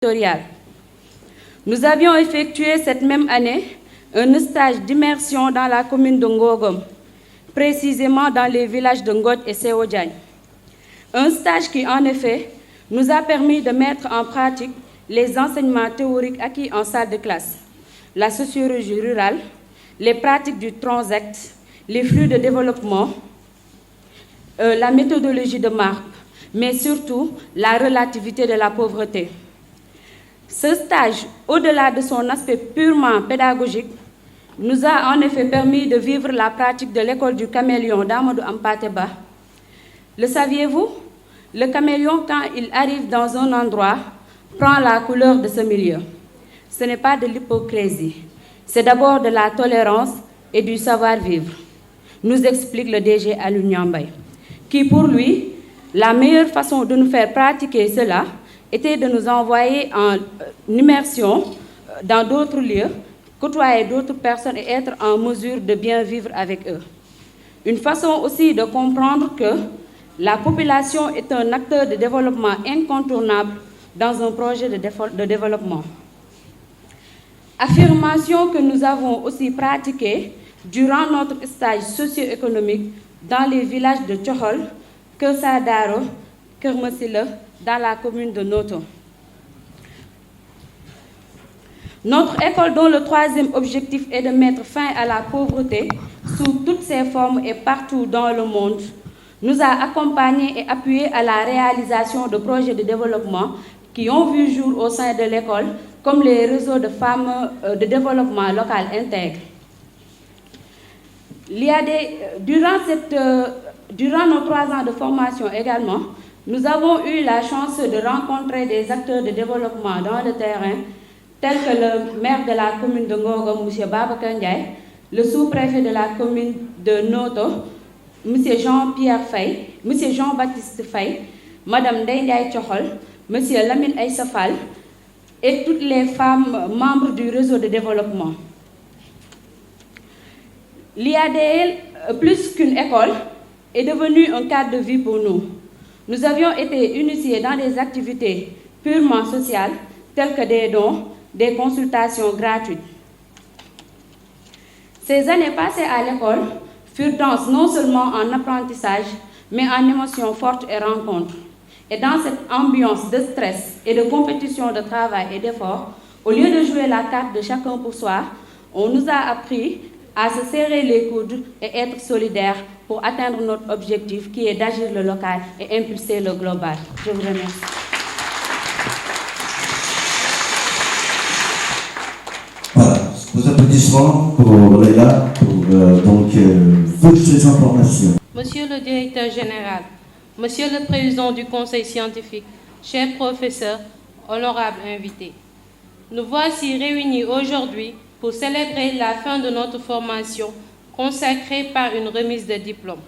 territoriale. Nous avions effectué cette même année un stage d'immersion dans la commune de Ngogom, précisément dans les villages de Ngot et Seodjagne. Un stage qui, en effet, nous a permis de mettre en pratique les enseignements théoriques acquis en salle de classe, la sociologie rurale, les pratiques du transact, les flux de développement, la méthodologie de Marc, mais surtout la relativité de la pauvreté. Ce stage, au-delà de son aspect purement pédagogique, nous a en effet permis de vivre la pratique de l'école du caméléon d'Amadou Hampâté-Bâ. Le saviez-vous? Le caméléon, quand il arrive dans un endroit, prend la couleur de ce milieu. Ce n'est pas de l'hypocrisie, c'est d'abord de la tolérance et du savoir-vivre, nous explique le DG Aliou Niambay, qui pour lui, la meilleure façon de nous faire pratiquer cela était de nous envoyer en immersion dans d'autres lieux, côtoyer d'autres personnes et être en mesure de bien vivre avec eux. Une façon aussi de comprendre que la population est un acteur de développement incontournable dans un projet de développement. Affirmation que nous avons aussi pratiquée durant notre stage socio-économique dans les villages de Tchohol, Kersadaro, Kermesile, dans la commune de Noto. Notre école, dont le troisième objectif est de mettre fin à la pauvreté sous toutes ses formes et partout dans le monde, nous a accompagnés et appuyés à la réalisation de projets de développement qui ont vu jour au sein de l'école, comme les réseaux de femmes de développement local intègre. Durant nos 3 ans de formation également, nous avons eu la chance de rencontrer des acteurs de développement dans le terrain, tels que le maire de la commune de Ngogom, M. Babacar Ndiaye, le sous-préfet de la commune de Noto, M. Jean-Pierre Faye, M. Jean-Baptiste Faye, Mme Ndeye Ndiaye Tchohol, M. Lamine Aïssa Fall et toutes les femmes membres du réseau de développement. L'IADL, plus qu'une école, est devenue un cadre de vie pour nous. Nous avions été initiés dans des activités purement sociales, telles que des dons, des consultations gratuites. Ces années passées à l'école furent denses non seulement en apprentissage, mais en émotions fortes et rencontres. Et dans cette ambiance de stress et de compétition de travail et d'effort, au lieu de jouer la carte de chacun pour soi, on nous a appris à se serrer les coudes et être solidaires pour atteindre notre objectif qui est d'agir le local et impulser le global. Je vous remercie. Voilà, vos applaudissements pour Leïla, pour toutes ces informations. Monsieur le directeur général, Monsieur le président du conseil scientifique, chers professeurs, honorables invités, nous voici réunis aujourd'hui pour célébrer la fin de notre formation consacrée par une remise de diplôme,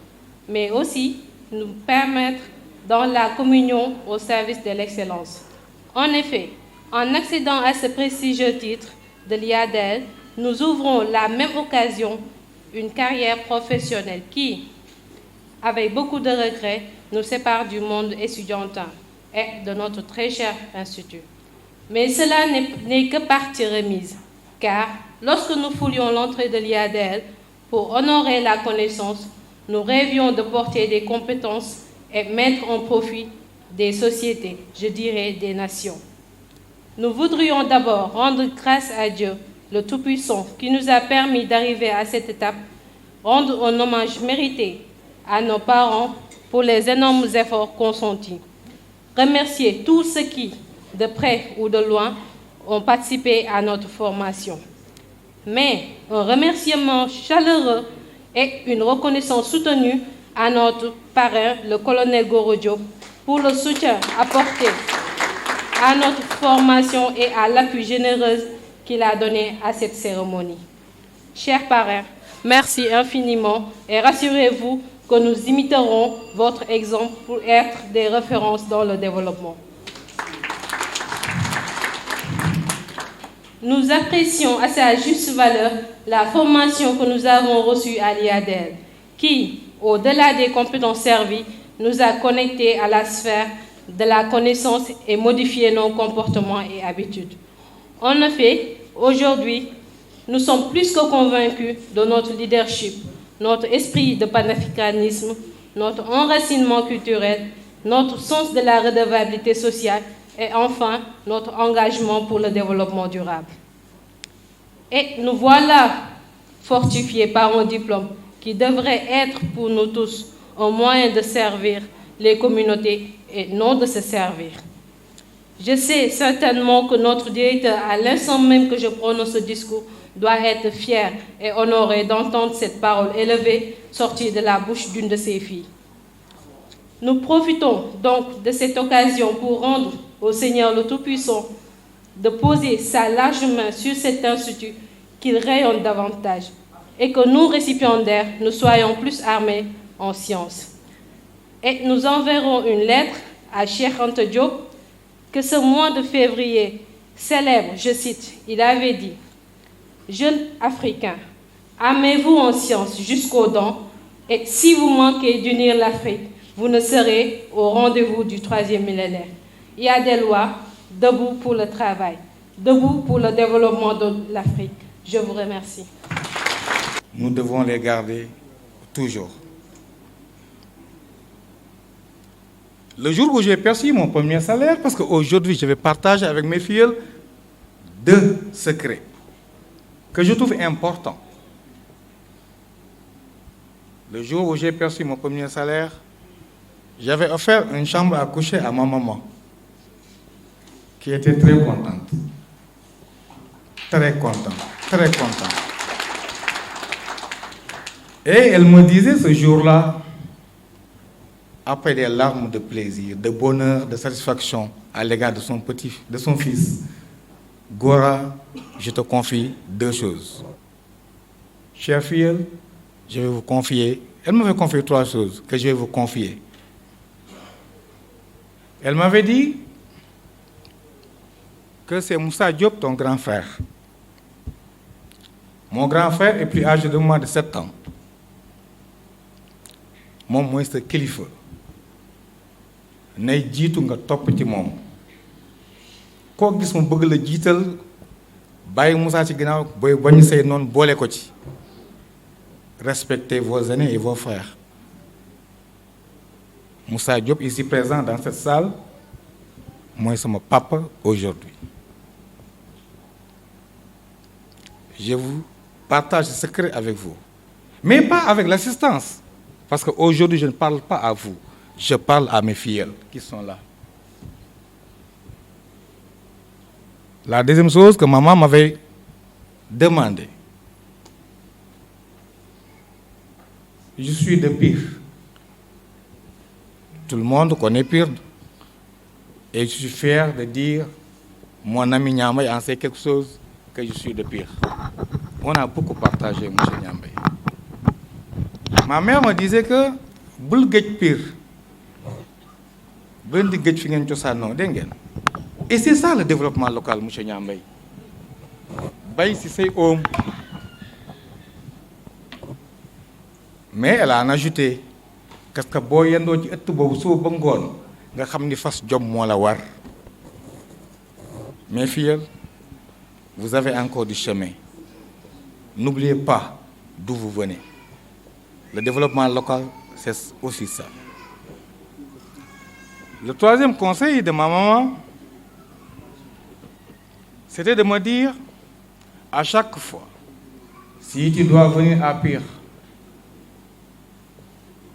mais aussi nous permettre dans la communion au service de l'excellence. En effet, en accédant à ce prestigieux titre de l'IADL, nous ouvrons la même occasion une carrière professionnelle qui, avec beaucoup de regrets, nous sépare du monde étudiantin et de notre très cher institut. Mais cela n'est que partie remise, car lorsque nous foulions l'entrée de l'IADL pour honorer la connaissance, nous rêvions de porter des compétences et mettre en profit des sociétés, je dirais des nations. Nous voudrions d'abord rendre grâce à Dieu, le Tout-Puissant, qui nous a permis d'arriver à cette étape, rendre un hommage mérité à nos parents pour les énormes efforts consentis. Remercier tous ceux qui, de près ou de loin, ont participé à notre formation. Mais un remerciement chaleureux et une reconnaissance soutenue à notre parrain, le colonel Goro Diop, pour le soutien apporté à notre formation et à l'appui généreux qu'il a donné à cette cérémonie. Chers parrains, merci infiniment et rassurez-vous que nous imiterons votre exemple pour être des références dans le développement. Nous apprécions à sa juste valeur la formation que nous avons reçue à l'IADL, qui, au-delà des compétences servies, nous a connectés à la sphère de la connaissance et modifier nos comportements et habitudes. En effet, aujourd'hui, nous sommes plus que convaincus de notre leadership, notre esprit de panafricanisme, notre enracinement culturel, notre sens de la redevabilité sociale et enfin notre engagement pour le développement durable. Et nous voilà fortifiés par un diplôme qui devrait être pour nous tous un moyen de servir les communautés et non de se servir. Je sais certainement que notre directeur, à l'instant même que je prononce ce discours, doit être fier et honoré d'entendre cette parole élevée sortir de la bouche d'une de ses filles. Nous profitons donc de cette occasion pour rendre au Seigneur le Tout-Puissant de poser sa large main sur cet institut qu'il rayonne davantage et que nous, récipiendaires, nous soyons plus armés en sciences. Et nous enverrons une lettre à Cheikh Anta Diop que ce mois de février célèbre, je cite, il avait dit « Jeunes Africains, armez-vous en sciences jusqu'aux dents et si vous manquez d'unir l'Afrique, vous ne serez au rendez-vous du 3e millénaire. Il y a des lois, debout pour le travail, debout pour le développement de l'Afrique. » Je vous remercie. Nous devons les garder toujours. Le jour où j'ai perçu mon premier salaire, parce qu'aujourd'hui je vais partager avec mes filles 2 secrets que je trouve importants. Le jour où j'ai perçu mon premier salaire, j'avais offert une chambre à coucher à ma maman, qui était très contente. Très contente, très contente. Et elle me disait ce jour-là, après des larmes de plaisir, de bonheur, de satisfaction à l'égard de son fils, Gora, je te confie 2 choses. Chère fille, je vais vous confier, elle m'avait confié 3 choses que je vais vous confier. Elle m'avait dit que c'est Moussa Diop, ton grand frère. Mon grand frère est plus âgé de moi de 7 ans. Moom mooy sa kilifa nay jiitu nga topp ci moom koo gis mu bëgg la jiital bàyyi Moussa ci ginnaaw booy bañ say noonu boole ko ci. Respectez vos aînés et vos frères. Moussa Diop, ici présent dans cette salle, moi c'est mon papa aujourd'hui. Je vous partage ce secret avec vous, mais pas avec l'assistance. Parce qu'aujourd'hui, je ne parle pas à vous, je parle à mes filles qui sont là. La deuxième chose que maman m'avait demandé, je suis de Pire. Tout le monde connaît Pire. Et je suis fier de dire, mon ami Niambay en sait quelque chose, que je suis de Pire. On a beaucoup partagé, M. Niambay. Ma mère me disait que bul gëj Pire ben di gëj fi ngeen cosaanoo dégg ngeen. Et c'est ça le développement local, M. Niambay. Bay si say oom. Mais elle a en ajouté parce que boo yendoo ci ëtt boobu suba ba ngoon nga xam ni fas jom moo la war. Mes filles, vous avez encore du chemin. N'oubliez pas d'où vous venez. Le développement local, c'est aussi ça. Le troisième conseil de ma maman, c'était de me dire, à chaque fois, si tu dois venir à Pire,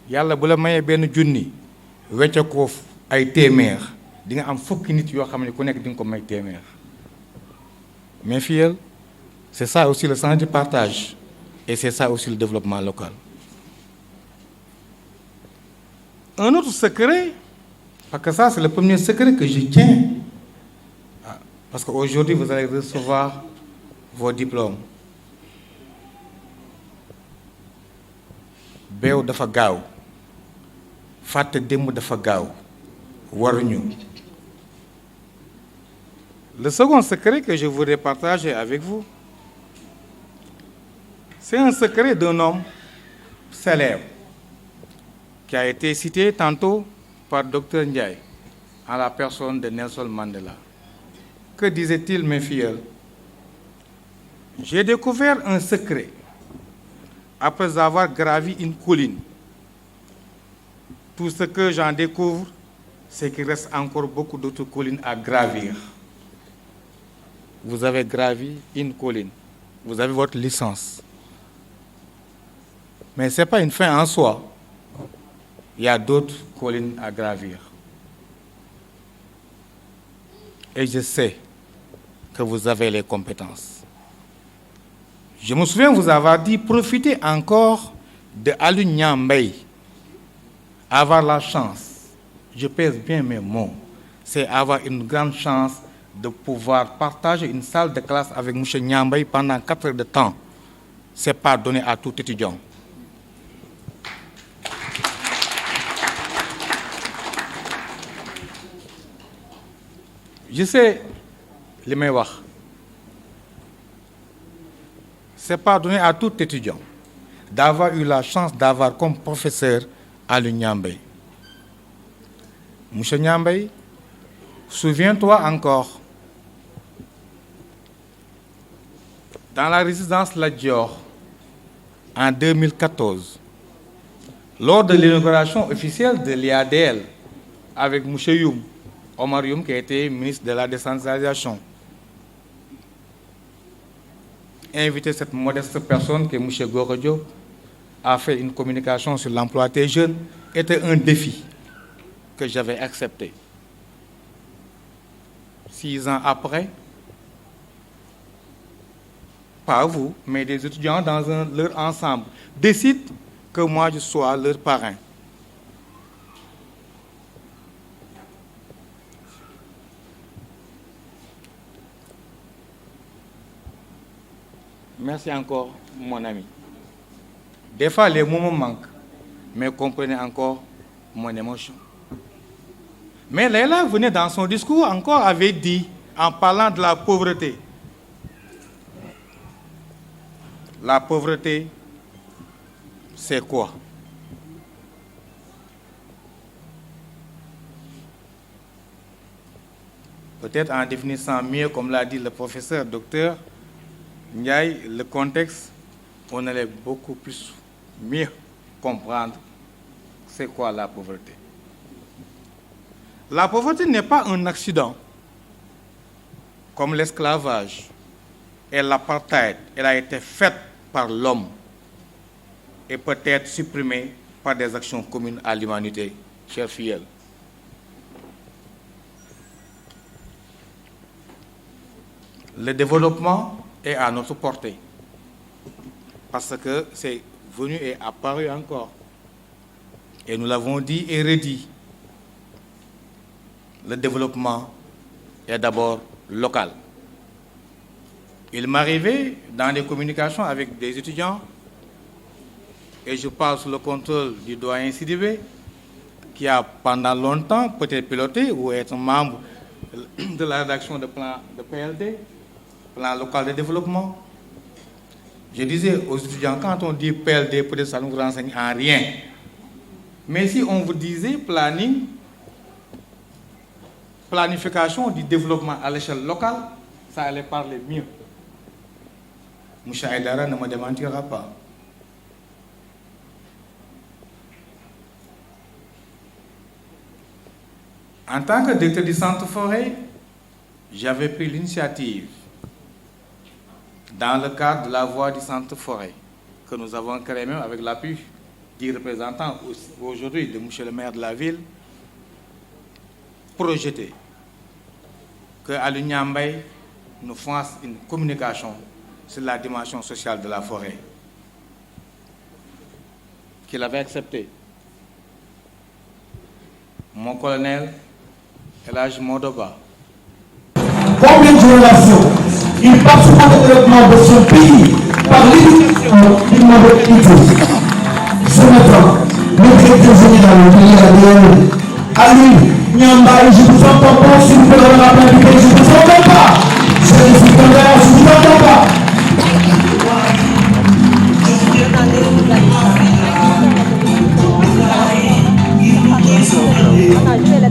yàlla bu la mayee benn junni wecce ko ay téeméer di nga am fukki nit yoo xam ne ku nekk di nga ko may téeméer. Mes filles, c'est ça aussi le sens du partage et c'est ça aussi le développement local. Un autre secret, parce que ça c'est le premier secret que je tiens, parce qu'aujourd'hui vous allez recevoir vos diplômes. Beew dafa gaaw fàtte démb dafa gaaw waruñu. Le second secret que je voudrais partager avec vous, c'est un secret d'un homme célèbre qui a été cité tantôt par Dr Ndiaye, en la personne de Nelson Mandela. Que disait-il, mes filles? J'ai découvert un secret après avoir gravi une colline. Tout ce que j'en découvre, c'est qu'il reste encore beaucoup d'autres collines à gravir. Vous avez gravi une colline, vous avez votre licence. Mais ce n'est pas une fin en soi. Il y a d'autres collines à gravir. Et je sais que vous avez les compétences. Je me souviens vous avoir dit, profitez encore de Alu Nyambay. Avoir la chance, je pèse bien mes mots, c'est avoir une grande chance de pouvoir partager une salle de classe avec M. Nyambay pendant 4 heures de temps. Ce n'est pas donné à tout étudiant. Je sais, les meilleurs. Ce n'est pas donné à tout étudiant d'avoir eu la chance d'avoir comme professeur Alu Nyambay. Monsieur Nyambay, souviens-toi encore, dans la résidence La Dior, en 2014, lors de l'inauguration officielle de l'IADL, avec M. Youm, Omar Youm, qui a été ministre de la décentralisation, inviter cette modeste personne que M. Gorodjo a fait une communication sur l'emploi des jeunes était un défi que j'avais accepté. 6 ans après, pas vous, mais des étudiants dans leur ensemble décident que moi je sois leur parrain. Merci encore, mon ami. Des fois, les mots me manquent, mais comprenez encore mon émotion. Mais Leila venait dans son discours encore, avait dit, en parlant de la pauvreté. La pauvreté, c'est quoi? Peut-être en définissant mieux, comme l'a dit le professeur, docteur Ndiaye, le contexte, on allait beaucoup plus mieux comprendre c'est quoi la pauvreté. La pauvreté n'est pas un accident, comme l'esclavage et l'apartheid. Elle a été faite par l'homme et peut être supprimée par des actions communes à l'humanité, chers fidèles. Le développement est à notre portée, parce que c'est venu et apparu encore. Et nous l'avons dit et redit. Le développement est d'abord local. Il m'arrivait dans des communications avec des étudiants, et je parle sous le contrôle du doyen Sidibé, qui a pendant longtemps peut-être piloté ou être membre de la rédaction de plan de PLD, plan local de développement. Je disais aux étudiants, quand on dit PLD, peut-être ça ne nous renseigne en rien. Mais si on vous disait planification du développement à l'échelle locale, ça allait parler mieux. Moucha Aïdara ne me démentira pas. En tant que directeur du centre forêt, j'avais pris l'initiative, dans le cadre de la voie du centre forêt, que nous avons créé même avec l'appui du représentant aujourd'hui de M. le maire de la ville, projeter que Alu Nyambay nous fasse une communication sur la dimension sociale de la forêt, qu'il avait accepté. Mon colonel, Elhadji Modoba. Combien de générations il participe au développement de son pays par l'éducation du monde étudiant. Ce matin, le directeur général de l'IADL, Alu Nyambay, je vous entends pas, si vous pouvez la plaine du pays, je vous entends pas. Je suis candidat, je vous entends pas. Je vais la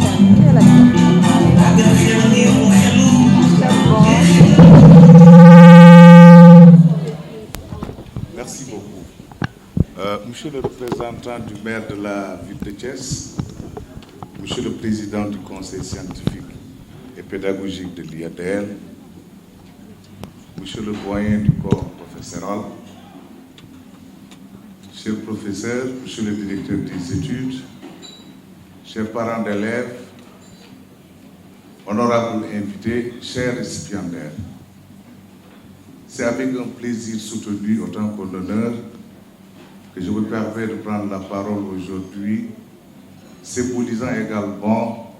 représentant du maire de la ville de Thiès, Monsieur le Président du Conseil scientifique et pédagogique de l'IADL, Monsieur le doyen du corps professoral, chers professeurs, Monsieur le directeur des études, chers parents d'élèves, honorables invités, chers récipiendaires, c'est avec un plaisir soutenu autant qu'un honneur que je me permets de prendre la parole aujourd'hui, symbolisant également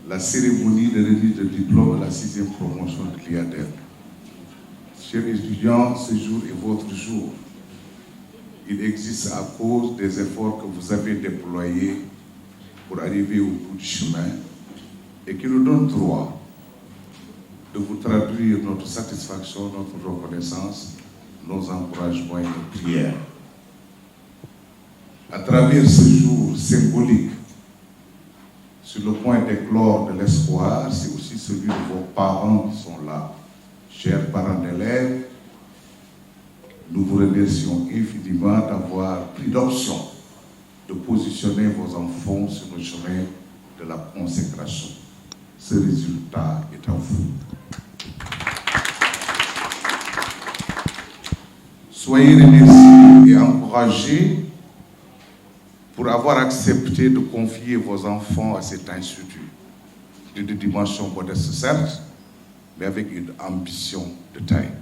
la cérémonie de remise de diplôme à la 6e promotion de l'IADL. Chers étudiants, ce jour est votre jour. Il existe à cause des efforts que vous avez déployés pour arriver au bout du chemin et qui nous donne droit de vous traduire notre satisfaction, notre reconnaissance, nos encouragements et nos prières. À travers ce jour symbolique, sur le point d'éclore de l'espoir, c'est aussi celui de vos parents qui sont là. Chers parents d'élèves, nous vous remercions infiniment d'avoir pris l'option de positionner vos enfants sur le chemin de la consécration. Ce résultat est à vous. Soyez remerciés et encouragés pour avoir accepté de confier vos enfants à cet institut, de dimension modeste certes, mais avec une ambition de taille.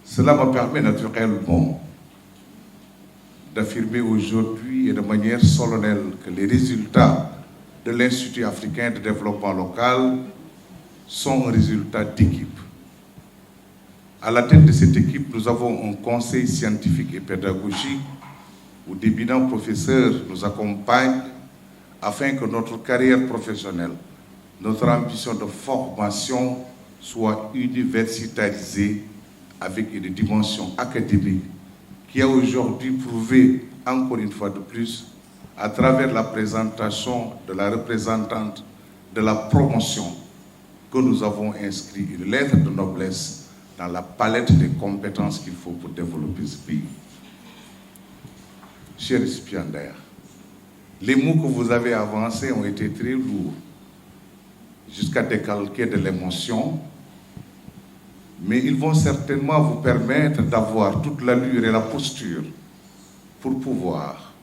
Cela me permet naturellement d'affirmer aujourd'hui et de manière solennelle que les résultats de l'Institut africain de développement local sont un résultat d'équipe. À la tête de cette équipe, nous avons un conseil scientifique et pédagogique où d'éminents professeurs nous accompagnent afin que notre carrière professionnelle, notre ambition de formation soit universitarisée avec une dimension académique qui a aujourd'hui prouvé, encore une fois de plus, à travers la présentation de la représentante de la promotion, que nous avons inscrit une lettre de noblesse dans la palette des compétences qu'il faut pour développer ce pays. Chers récipiendaires, les mots que vous avez avancés ont été très lourds, jusqu'à décalquer de l'émotion, mais ils vont certainement vous permettre d'avoir toute l'allure et la posture pour pouvoir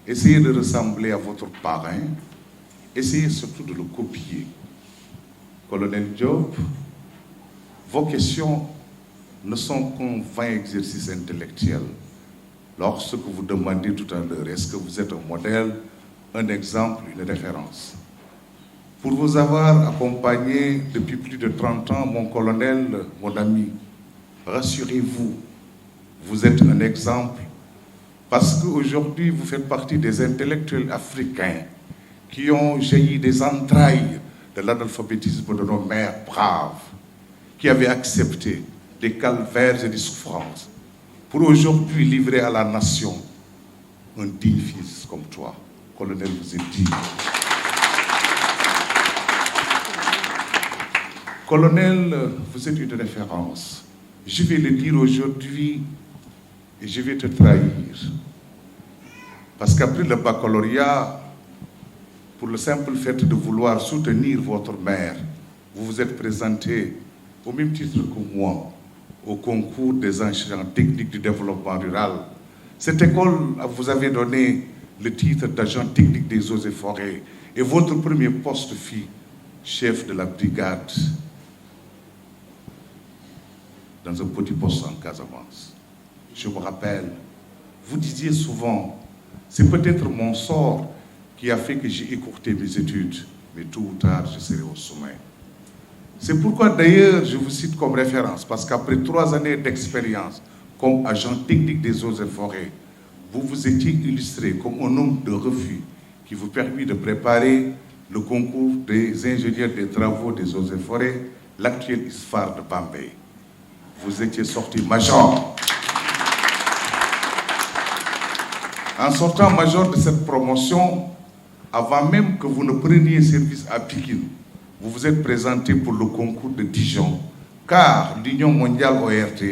essayer de ressembler à votre parrain, essayez surtout de le copier. Colonel Diop, vos questions ne sont qu'un vain exercice intellectuel. Lorsque vous demandez tout à l'heure, est-ce que vous êtes un modèle, un exemple, une référence? Pour vous avoir accompagné depuis plus de 30 ans, mon colonel, mon ami, rassurez-vous, vous êtes un exemple parce qu'aujourd'hui, vous faites partie des intellectuels africains qui ont jailli des entrailles de l'analphabétisme de nos mères braves, qui avaient accepté des calvaires et des souffrances pour aujourd'hui livrer à la nation un digne fils comme toi. Colonel, vous êtes digne. Colonel, vous êtes une référence. Je vais le dire aujourd'hui et je vais te trahir. Parce qu'après le baccalauréat, pour le simple fait de vouloir soutenir votre mère, vous vous êtes présenté au même titre que moi au concours des enseignants techniques du développement rural. Cette école vous avait donné le titre d'agent technique des eaux et forêts et votre premier poste fut chef de la brigade dans un petit poste en Casamance. Je me rappelle, vous disiez souvent, c'est peut-être mon sort qui a fait que j'ai écourté mes études, mais tôt ou tard, je serai au sommet. C'est pourquoi d'ailleurs, je vous cite comme référence, parce qu'après 3 années d'expérience comme agent technique des eaux et forêts, vous vous étiez illustré comme un homme de refus qui vous permet de préparer le concours des ingénieurs des travaux des eaux et forêts, l'actuel ISFAR de Bambey. Vous étiez sorti major. En sortant major de cette promotion, avant même que vous ne preniez service à Pikine, vous vous êtes présenté pour le concours de Dijon, car l'Union mondiale ORT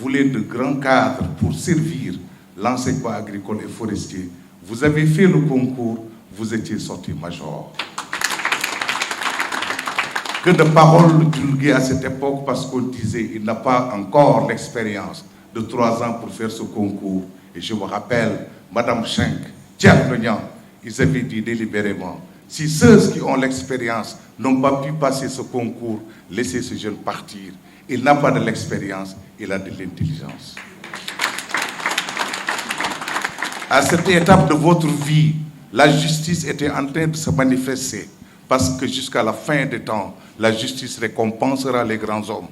voulez de grands cadres pour servir l'enseignement agricole et forestier. Vous avez fait le concours, vous étiez sorti major. Que de paroles divulguées à cette époque parce qu'on disait qu'il n'a pas encore l'expérience de 3 ans pour faire ce concours. Et je me rappelle, Madame Schenk, Thierry Lognan, ils avaient dit délibérément, si ceux qui ont l'expérience n'ont pas pu passer ce concours, laissez ce jeune partir. Il n'a pas de l'expérience, il a de l'intelligence. À cette étape de votre vie, la justice était en train de se manifester parce que jusqu'à la fin des temps, la justice récompensera les grands hommes.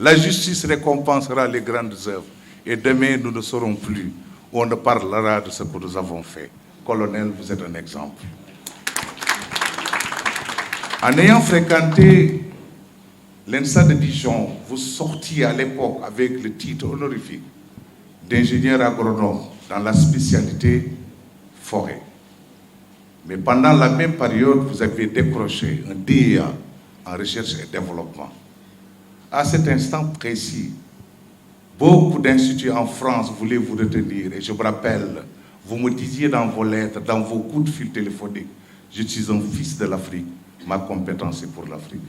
La justice récompensera les grandes œuvres. Et demain, nous ne serons plus. On ne parlera de ce que nous avons fait. Colonel, vous êtes un exemple. En ayant fréquenté l'ENSA de Dijon, vous sortiez à l'époque avec le titre honorifique d'ingénieur agronome dans la spécialité forêt. Mais pendant la même période, vous avez décroché un DEA en recherche et développement. À cet instant précis, beaucoup d'instituts en France voulaient vous retenir. Et je me rappelle, vous me disiez dans vos lettres, dans vos coups de fil téléphoniques, je suis un fils de l'Afrique, ma compétence est pour l'Afrique.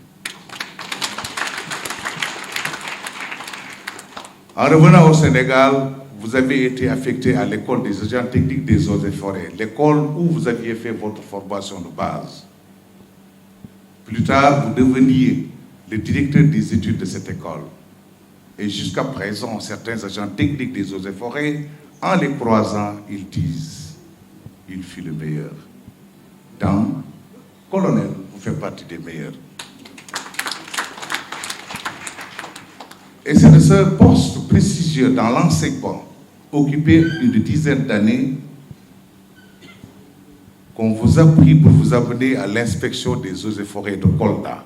En revenant au Sénégal, vous avez été affecté à l'école des agents techniques des eaux et forêts, l'école où vous aviez fait votre formation de base. Plus tard, vous deveniez le directeur des études de cette école. Et jusqu'à présent, certains agents techniques des eaux et forêts, en les croisant, ils disent « il fut le meilleur ». Donc, colonel, vous faites partie des meilleurs. Et c'est de ce poste prestigieux dans l'enseignement, occupé une dizaine d'années, qu'on vous a pris pour vous amener à l'inspection des eaux et forêts de Kolda,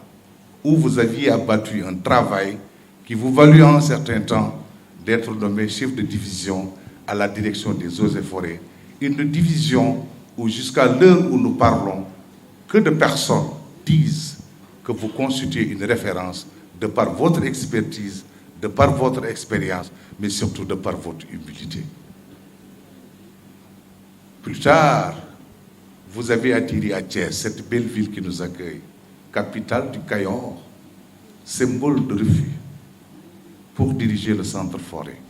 où vous aviez abattu un travail qui vous valut en un certain temps d'être nommé chef de division à la direction des eaux et forêts. Une division où, jusqu'à l'heure où nous parlons, que de personnes disent que vous constituez une référence de par votre expertise, de par votre expérience, mais surtout de par votre humilité. Plus tard, vous avez atterri à Thiès, cette belle ville qui nous accueille, capitale du Cayor, symbole de refus, pour diriger le centre forêt.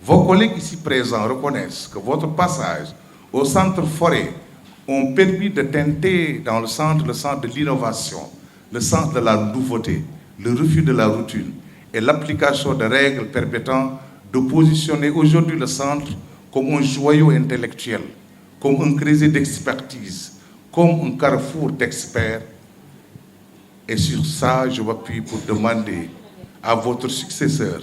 Vos collègues ici présents reconnaissent que votre passage au centre forêt ont permis de teinter dans le centre de l'innovation, le centre de la nouveauté, le refus de la routine et l'application de règles permettant de positionner aujourd'hui le centre comme un joyau intellectuel, comme un creuset d'expertise, comme un carrefour d'experts. Et sur ça, je m'appuie pour demander à votre successeur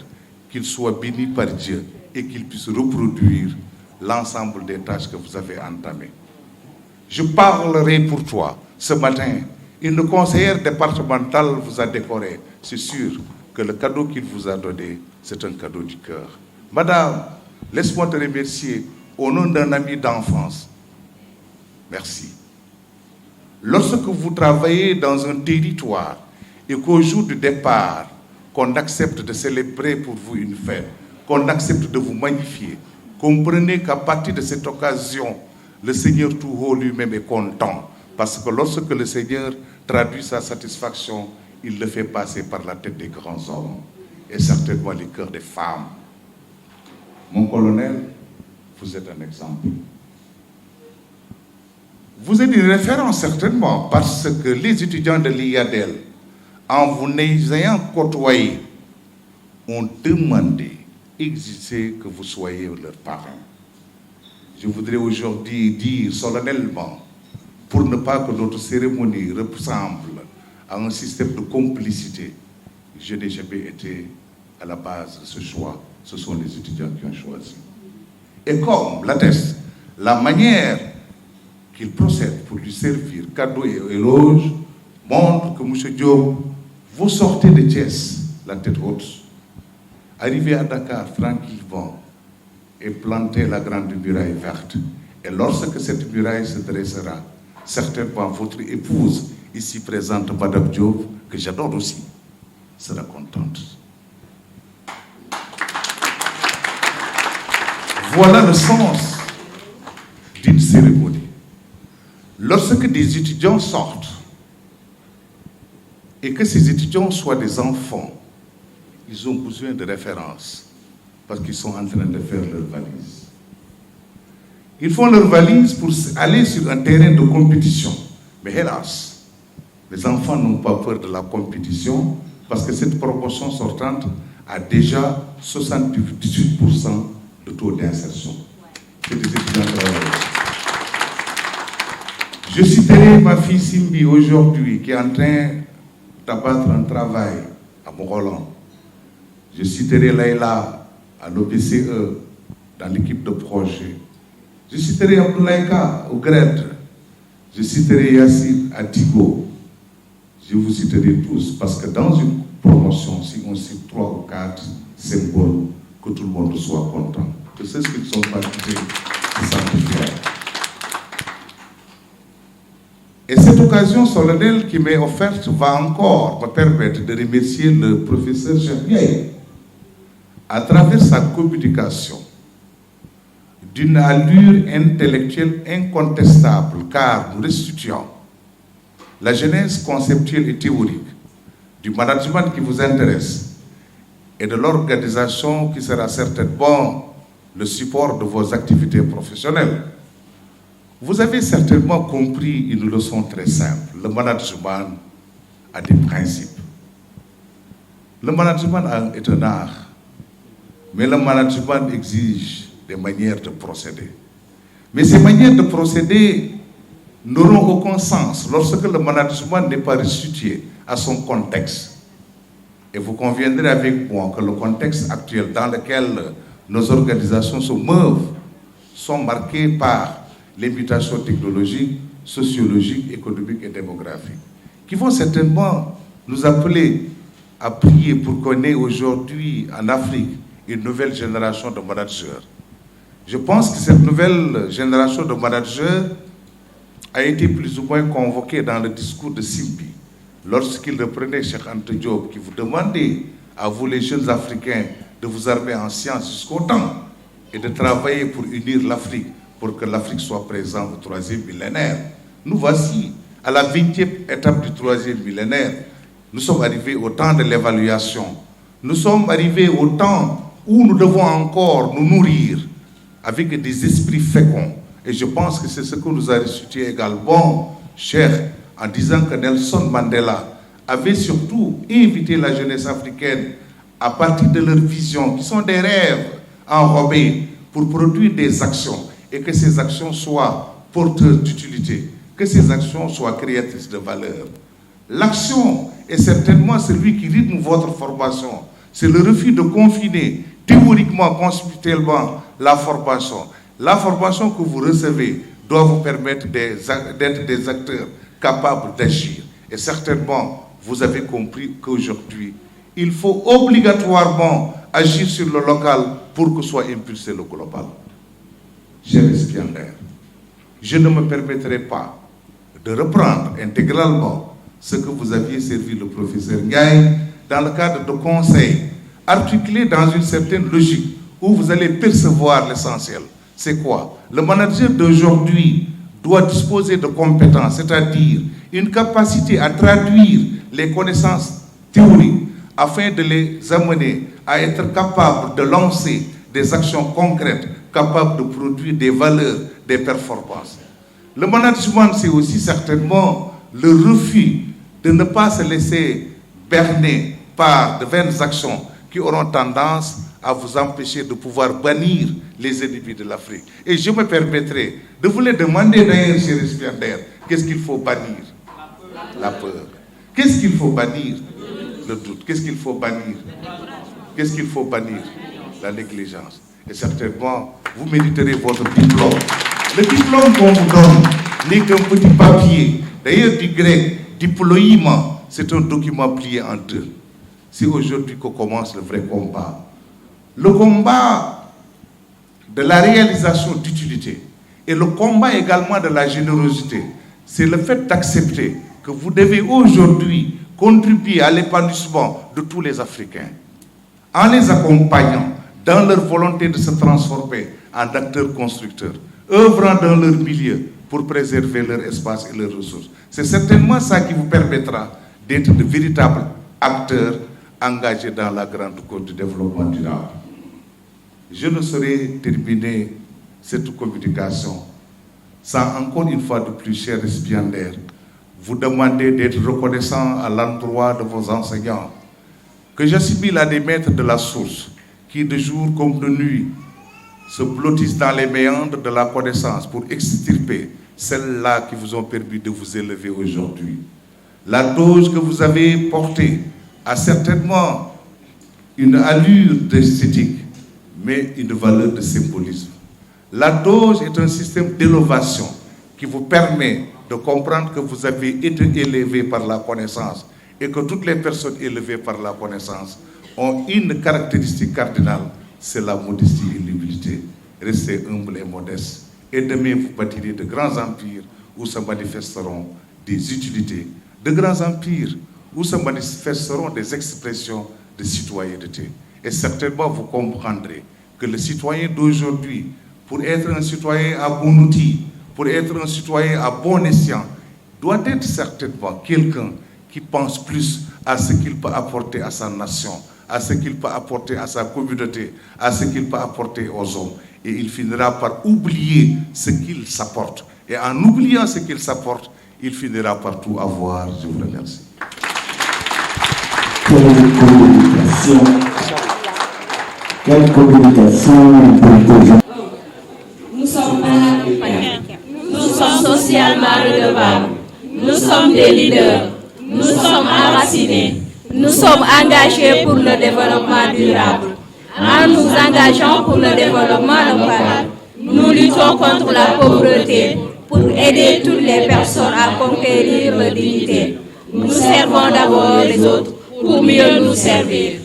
qu'il soit béni par Dieu et qu'il puisse reproduire l'ensemble des tâches que vous avez entamées. Je parlerai pour toi. Ce matin, une conseillère départementale vous a décoré. C'est sûr que le cadeau qu'il vous a donné, c'est un cadeau du cœur. Madame, laisse-moi te remercier au nom d'un ami d'enfance. Merci. Lorsque vous travaillez dans un territoire et qu'au jour du départ, qu'on accepte de célébrer pour vous une fête, qu'on accepte de vous magnifier, comprenez qu'à partir de cette occasion, le Seigneur Tout-Haut lui-même est content. Parce que lorsque le Seigneur traduit sa satisfaction, il le fait passer par la tête des grands hommes et certainement les cœurs des femmes. Mon colonel, vous êtes un exemple. Vous êtes une référence certainement parce que les étudiants de l'IADEL, en vous ayant côtoyé, ont demandé, exigé que vous soyez leur parrain. Je voudrais aujourd'hui dire solennellement, pour ne pas que notre cérémonie ressemble à un système de complicité, je n'ai jamais été à la base de ce choix. Ce sont les étudiants qui ont choisi. Et comme l'atteste la manière qu'il procède pour lui servir cadeaux et éloges, montre que M. Diop, vous sortez de Thiès, la tête haute, arrivez à Dakar tranquillement et plantez la grande muraille verte. Et lorsque cette muraille se dressera, certainement votre épouse, ici présente, Madame Diop, que j'adore aussi, sera contente. Voilà le sens d'une cérémonie. Lorsque des étudiants sortent, et que ces étudiants soient des enfants, ils ont besoin de références, parce qu'ils sont en train de faire leur valise. Ils font leur valise pour aller sur un terrain de compétition. Mais hélas, les enfants n'ont pas peur de la compétition, parce que cette promotion sortante a déjà 78% de taux d'insertion. C'est des étudiants travailleurs. Je citerai ma fille Simbi aujourd'hui, qui est en train d'abattre un travail à Mont-Roland. Je citerai Laïla à l'OPCE, dans l'équipe de projet. Je citerai Abdoulaïka au GRED. Je citerai Yassine à Tigo. Je vous citerai tous, parce que dans une promotion, si on cite 3 ou 4 symboles, que tout le monde soit content. Que ceux qui ne sont pas cités se sentent fiers. Et cette occasion solennelle qui m'est offerte va encore me permettre de remercier le professeur Cheikh à travers sa communication d'une allure intellectuelle incontestable, car nous restituons la genèse conceptuelle et théorique du management qui vous intéresse et de l'organisation qui sera certainement le support de vos activités professionnelles. Vous avez certainement compris une leçon très simple. Le management a des principes. Le management est un art, mais le management exige des manières de procéder. Mais ces manières de procéder n'auront aucun sens lorsque le management n'est pas restitué à son contexte. Et vous conviendrez avec moi que le contexte actuel dans lequel nos organisations se meuvent sont marqués par les mutations technologiques, sociologiques, économiques et démographiques, qui vont certainement nous appeler à prier pour qu'on ait aujourd'hui en Afrique une nouvelle génération de managers. Je pense que cette nouvelle génération de managers a été plus ou moins convoquée dans le discours de Simbi, lorsqu'il reprenait Cheikh Anta Diop, qui vous demandait, à vous les jeunes Africains, de vous armer en sciences jusqu'au temps et de travailler pour unir l'Afrique, pour que l'Afrique soit présente au 3e millénaire. Nous voici à la 20e étape du 3e millénaire. Nous sommes arrivés au temps de l'évaluation. Nous sommes arrivés au temps où nous devons encore nous nourrir avec des esprits féconds. Et je pense que c'est ce que nous a restitué également, cher, en disant que Nelson Mandela avait surtout invité la jeunesse africaine à partir de leurs visions, qui sont des rêves enrobés, pour produire des actions, et que ces actions soient porteuses d'utilité, que ces actions soient créatrices de valeur. L'action est certainement celui qui rythme votre formation. C'est le refus de confiner théoriquement, conceptuellement la formation. La formation que vous recevez doit vous permettre d'être des acteurs capables d'agir. Et certainement, vous avez compris qu'aujourd'hui, il faut obligatoirement agir sur le local pour que soit impulsé le global. Cher récipiendaire, je ne me permettrai pas de reprendre intégralement ce que vous aviez servi le professeur Ndiaye dans le cadre de conseils articulés dans une certaine logique où vous allez percevoir l'essentiel. C'est quoi? Le manager d'aujourd'hui doit disposer de compétences, c'est-à-dire une capacité à traduire les connaissances théoriques afin de les amener à être capables de lancer des actions concrètes, capables de produire des valeurs, des performances. Le management, c'est aussi certainement le refus de ne pas se laisser berner par de vaines actions qui auront tendance à vous empêcher de pouvoir bannir les ennemis de l'Afrique. Et je me permettrai de vous le demander d'ailleurs, chers récipiendaires, qu'est-ce qu'il faut bannir? La peur. Qu'est-ce qu'il faut bannir? Le doute. Qu'est-ce qu'il faut bannir? Qu'est-ce qu'il faut bannir? La négligence. Et certainement, vous mériterez votre diplôme. Le diplôme qu'on vous donne n'est qu'un petit papier. D'ailleurs, du grec, diploïma, c'est un document plié en deux. C'est aujourd'hui que commence le vrai combat. Le combat de la réalisation d'utilité et le combat également de la générosité, c'est le fait d'accepter que vous devez aujourd'hui contribuer à l'épanouissement de tous les Africains en les accompagnant dans leur volonté de se transformer en acteurs constructeurs, œuvrant dans leur milieu pour préserver leur espace et leurs ressources. C'est certainement ça qui vous permettra d'être de véritables acteurs engagés dans la grande cause du développement durable. Je ne saurais terminer cette communication sans encore une fois de plus, chers récipiendaires, vous demander d'être reconnaissant à l'endroit de vos enseignants, que j'assimile à des maîtres de la source, qui de jour comme de nuit se blottissent dans les méandres de la connaissance pour extirper celles-là qui vous ont permis de vous élever aujourd'hui. La dose que vous avez portée a certainement une allure d'esthétique, mais une valeur de symbolisme. La dose est un système d'élévation qui vous permet de comprendre que vous avez été élevé par la connaissance et que toutes les personnes élevées par la connaissance ont une caractéristique cardinale, c'est la modestie et l'humilité. Restez humble et modeste. Et demain, vous bâtirez de grands empires où se manifesteront des utilités, de grands empires où se manifesteront des expressions de citoyenneté. Et certainement, vous comprendrez que le citoyen d'aujourd'hui, pour être un citoyen à bon outil, pour être un citoyen à bon escient, doit être certainement quelqu'un qui pense plus à ce qu'il peut apporter à sa nation, à ce qu'il peut apporter à sa communauté, à ce qu'il peut apporter aux hommes. Et il finira par oublier ce qu'il s'apporte. Et en oubliant ce qu'il s'apporte, il finira par tout avoir. Je vous remercie. Quelle communication Nous sommes nous sommes socialement redevables. Nous sommes des leaders. Nous sommes enracinés. Nous sommes engagés pour le développement durable. En nous engageant pour le développement local, nous luttons contre la pauvreté pour aider toutes les personnes à conquérir leur dignité. Nous servons d'abord les autres pour mieux nous servir.